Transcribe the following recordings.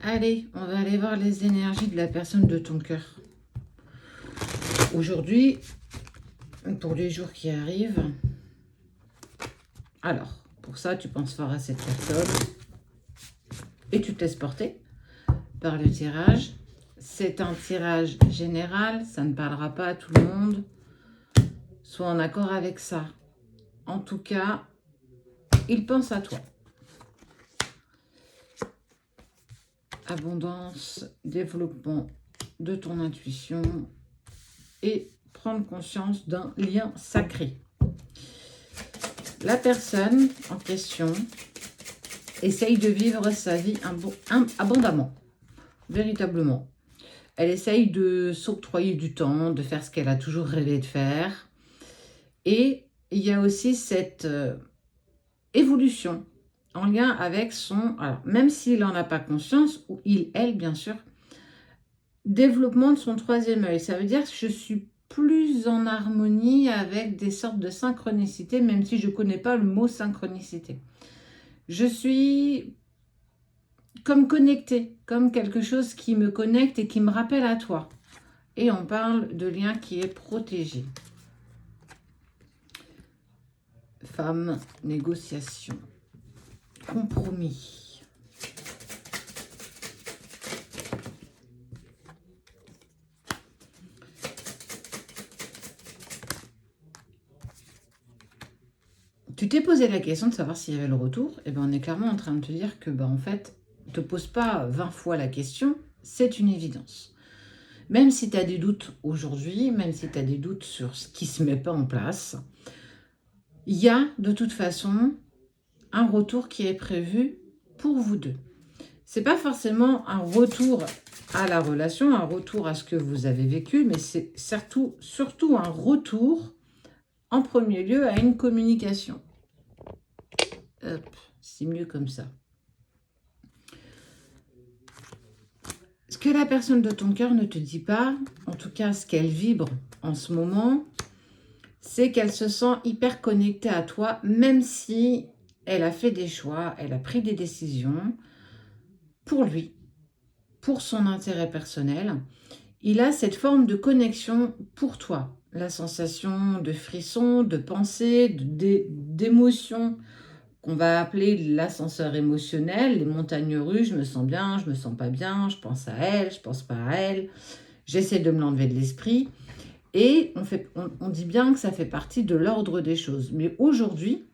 Allez, on va aller voir les énergies de la personne de ton cœur. Aujourd'hui, pour les jours qui arrivent. Alors, pour ça, tu penses fort à cette personne et tu te laisses porter par le tirage. C'est un tirage général, ça ne parlera pas à tout le monde. Sois en accord avec ça. En tout cas, il pense à toi. Abondance, développement de ton intuition et prendre conscience d'un lien sacré. La personne en question essaye de vivre sa vie abondamment, véritablement. Elle essaye de s'octroyer du temps, de faire ce qu'elle a toujours rêvé de faire. Et il y a aussi cette évolution en lien avec son... Alors, même s'il n'en a pas conscience, ou il, elle, bien sûr, développement de son troisième œil. Ça veut dire que je suis plus en harmonie avec des sortes de synchronicité, même si je ne connais pas le mot synchronicité. Je suis comme connectée, comme quelque chose qui me connecte et qui me rappelle à toi. Et on parle de lien qui est protégé. Femme, négociation, compromis. Tu t'es posé la question de savoir s'il y avait le retour. Et ben on est clairement en train de te dire que en fait, ne te pose pas 20 fois la question, c'est une évidence. Même si tu as des doutes aujourd'hui, même si tu as des doutes sur ce qui ne se met pas en place, il y a de toute façon un retour qui est prévu pour vous deux. C'est pas forcément un retour à la relation, un retour à ce que vous avez vécu, mais c'est surtout un retour en premier lieu à une communication. Hop, c'est mieux comme ça. Ce que la personne de ton cœur ne te dit pas, en tout cas ce qu'elle vibre en ce moment, c'est qu'elle se sent hyper connectée à toi, même si elle a fait des choix, elle a pris des décisions pour lui, pour son intérêt personnel. Il a cette forme de connexion pour toi. La sensation de frisson, de pensée, d'émotion, qu'on va appeler l'ascenseur émotionnel, les montagnes russes, je me sens bien, je me sens pas bien, je pense à elle, je pense pas à elle, j'essaie de me l'enlever de l'esprit. Et on dit bien que ça fait partie de l'ordre des choses. Mais aujourd'hui,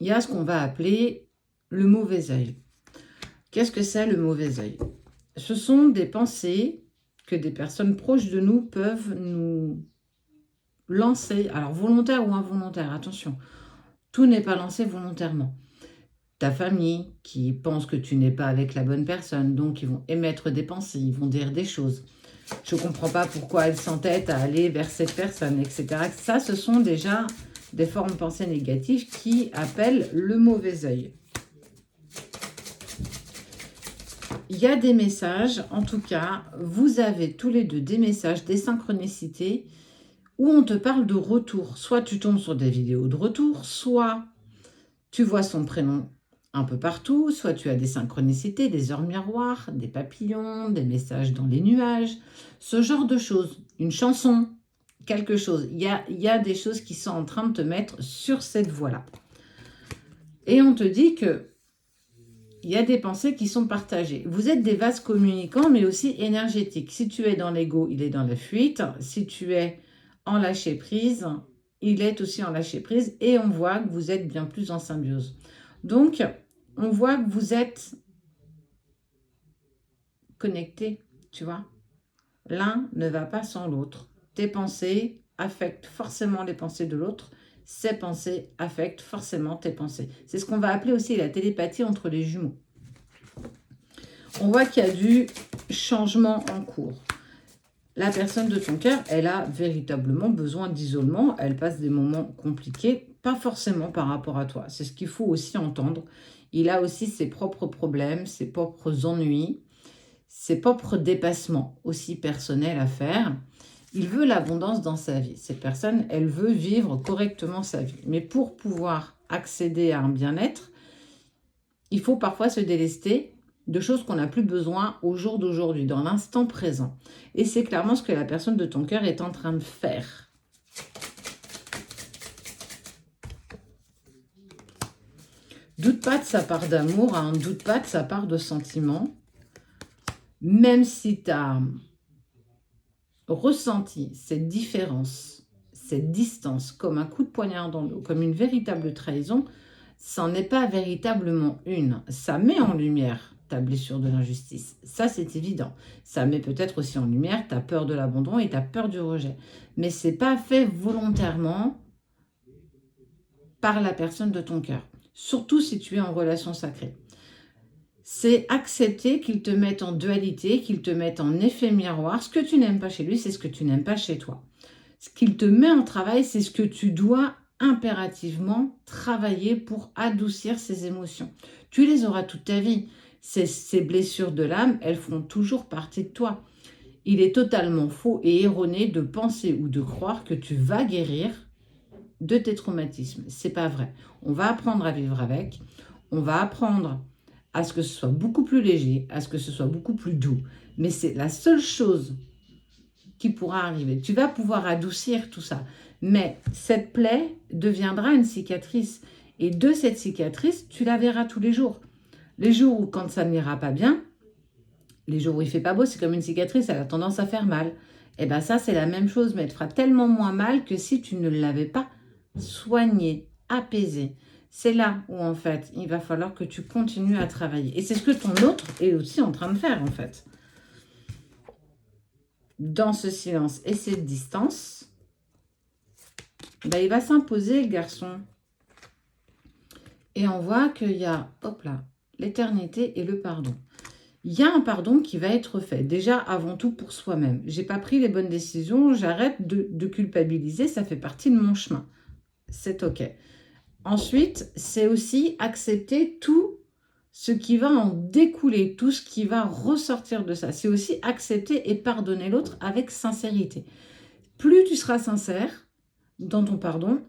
il y a ce qu'on va appeler le mauvais œil. Qu'est-ce que c'est le mauvais œil? Ce sont des pensées que des personnes proches de nous peuvent nous lancer, alors volontaire ou involontaire, attention, tout n'est pas lancé volontairement. Ta famille qui pense que tu n'es pas avec la bonne personne, donc ils vont émettre des pensées, ils vont dire des choses. Je ne comprends pas pourquoi elle s'entête à aller vers cette personne, etc. Ça, ce sont déjà des formes de pensées négatives qui appellent le mauvais œil. Il y a des messages, en tout cas, vous avez tous les deux des messages, des synchronicités, où on te parle de retour. Soit tu tombes sur des vidéos de retour, soit tu vois son prénom un peu partout, soit tu as des synchronicités, des heures miroirs, des papillons, des messages dans les nuages, ce genre de choses, une chanson, quelque chose. Il y a des choses qui sont en train de te mettre sur cette voie-là. Et on te dit que il y a des pensées qui sont partagées. Vous êtes des vases communicants, mais aussi énergétiques. Si tu es dans l'ego, il est dans la fuite. Si tu es en lâcher-prise, il est aussi en lâcher-prise. Et on voit que vous êtes bien plus en symbiose. Donc, on voit que vous êtes connectés, tu vois. L'un ne va pas sans l'autre. Tes pensées affectent forcément les pensées de l'autre. Ses pensées affectent forcément tes pensées. C'est ce qu'on va appeler aussi la télépathie entre les jumeaux. On voit qu'il y a du changement en cours. La personne de ton cœur, elle a véritablement besoin d'isolement. Elle passe des moments compliqués, pas forcément par rapport à toi. C'est ce qu'il faut aussi entendre. Il a aussi ses propres problèmes, ses propres ennuis, ses propres dépassements aussi personnels à faire. Il veut l'abondance dans sa vie. Cette personne, elle veut vivre correctement sa vie. Mais pour pouvoir accéder à un bien-être, il faut parfois se délester de choses qu'on n'a plus besoin au jour d'aujourd'hui, dans l'instant présent. Et c'est clairement ce que la personne de ton cœur est en train de faire. Doute pas de sa part d'amour, hein, doute pas de sa part de sentiment. Même si tu as ressenti cette différence, cette distance, comme un coup de poignard dans le dos, comme une véritable trahison, ça n'est pas véritablement une. Ça met en lumière ta blessure de l'injustice. Ça, c'est évident. Ça met peut-être aussi en lumière ta peur de l'abandon et ta peur du rejet. Mais ce n'est pas fait volontairement par la personne de ton cœur. Surtout si tu es en relation sacrée. C'est accepter qu'il te mette en dualité, qu'il te mette en effet miroir. Ce que tu n'aimes pas chez lui, c'est ce que tu n'aimes pas chez toi. Ce qu'il te met en travail, c'est ce que tu dois impérativement travailler pour adoucir ces émotions. Tu les auras toute ta vie. Ces blessures de l'âme, elles feront toujours partie de toi. Il est totalement faux et erroné de penser ou de croire que tu vas guérir de tes traumatismes. C'est pas vrai. On va apprendre à vivre avec. On va apprendre à ce que ce soit beaucoup plus léger, à ce que ce soit beaucoup plus doux. Mais c'est la seule chose qui pourra arriver. Tu vas pouvoir adoucir tout ça. Mais cette plaie deviendra une cicatrice. Et de cette cicatrice, tu la verras tous les jours. Les jours où, quand ça n'ira pas bien, les jours où il fait pas beau, c'est comme une cicatrice, elle a tendance à faire mal. Et bien ça, c'est la même chose, mais elle te fera tellement moins mal que si tu ne l'avais pas soigné, apaisé. C'est là où, en fait, il va falloir que tu continues à travailler. Et c'est ce que ton autre est aussi en train de faire, en fait. Dans ce silence et cette distance, ben, il va s'imposer, le garçon. Et on voit qu'il y a, hop là, l'éternité et le pardon. Il y a un pardon qui va être fait, déjà avant tout pour soi-même. J'ai pas pris les bonnes décisions, j'arrête de culpabiliser, ça fait partie de mon chemin. C'est OK. Ensuite, c'est aussi accepter tout ce qui va en découler, tout ce qui va ressortir de ça. C'est aussi accepter et pardonner l'autre avec sincérité. Plus tu seras sincère dans ton pardon,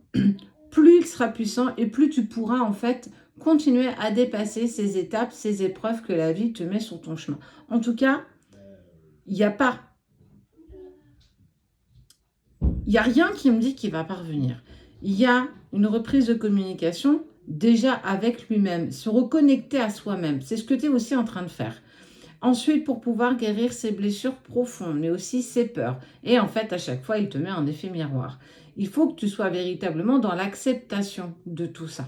plus il sera puissant et plus tu pourras en fait continuer à dépasser ces étapes, ces épreuves que la vie te met sur ton chemin. En tout cas, il n'y a rien qui me dit qu'il va parvenir. Il y a une reprise de communication déjà avec lui-même, se reconnecter à soi-même. C'est ce que tu es aussi en train de faire. Ensuite, pour pouvoir guérir ses blessures profondes, mais aussi ses peurs. Et en fait, à chaque fois, il te met en effet miroir. Il faut que tu sois véritablement dans l'acceptation de tout ça.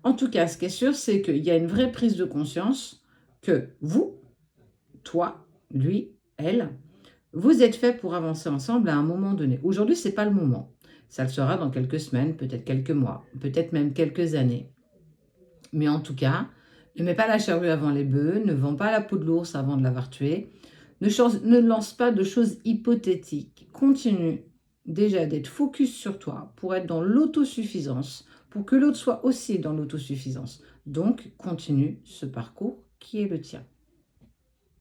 En tout cas, ce qui est sûr, c'est qu'il y a une vraie prise de conscience que vous, toi, lui, elle, vous êtes fait pour avancer ensemble à un moment donné. Aujourd'hui, ce n'est pas le moment. Ça le sera dans quelques semaines, peut-être quelques mois, peut-être même quelques années. Mais en tout cas, ne mets pas la charrue avant les bœufs, ne vends pas la peau de l'ours avant de l'avoir tué, ne lance pas de choses hypothétiques. Continue déjà d'être focus sur toi pour être dans l'autosuffisance, pour que l'autre soit aussi dans l'autosuffisance. Donc, continue ce parcours qui est le tien.